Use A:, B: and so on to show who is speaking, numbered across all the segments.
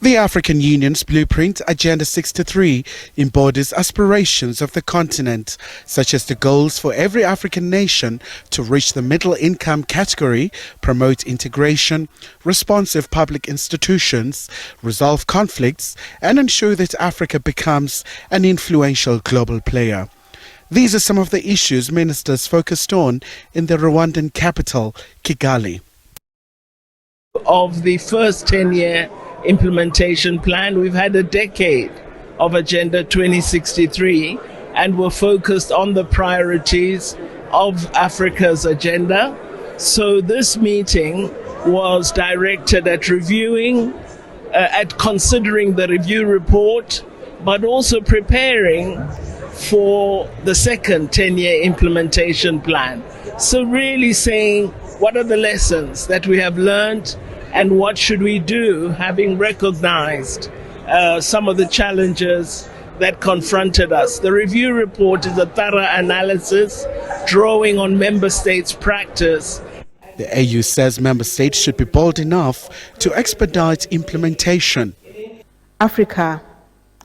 A: The African Union's blueprint, Agenda 63, embodies aspirations of the continent, such as the goals for every African nation to reach the middle income category, promote integration, responsive public institutions, resolve conflicts, and ensure that Africa becomes an influential global player. These are some of the issues ministers focused on in the Rwandan capital, Kigali.
B: Of the first 10-year implementation plan, we've had a decade of Agenda 2063, and we're focused on the priorities of Africa's agenda. So this meeting was directed at reviewing, at considering the review report, but also preparing for the second 10-year implementation plan. So really saying, what are the lessons that we have learned and what should we do, having recognized some of the challenges that confronted us. The review report is a thorough analysis drawing on member states' practice.
A: The AU says member states should be bold enough to expedite implementation.
C: Africa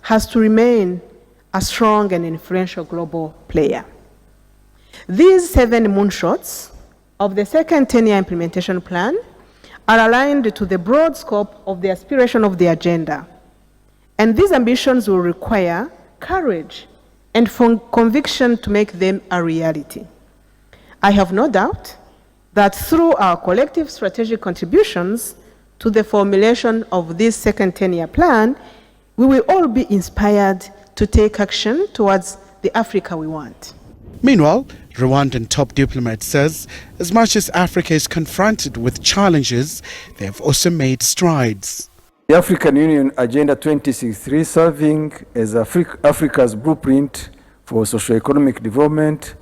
C: has to remain a strong and influential global player. These 7 moonshots of the second 10-year implementation plan are aligned to the broad scope of the aspiration of the agenda. And these ambitions will require courage and conviction to make them a reality. I have no doubt that through our collective strategic contributions to the formulation of this second 10-year plan, we will all be inspired to take action towards the Africa we want.
A: Meanwhile, Rwandan top diplomat says as much as Africa is confronted with challenges, they have also made strides.
D: The African Union Agenda 2063, serving as Africa's blueprint for socio-economic development,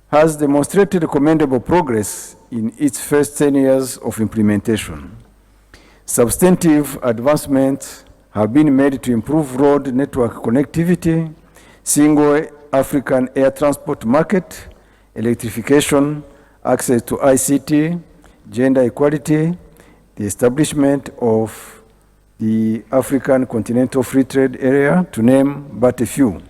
D: has demonstrated commendable progress in its first 10 years of implementation. Substantive advancements have been made to improve road network connectivity, single African air transport market, electrification, access to ICT, gender equality, the establishment of the African Continental Free Trade Area, to name but a few.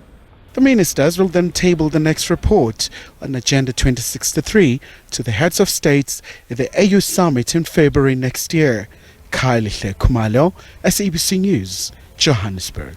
A: The ministers will then table the next report on Agenda 2063 to the heads of states at the AU summit in February next year. Kigali Kumalo, SABC News, Johannesburg.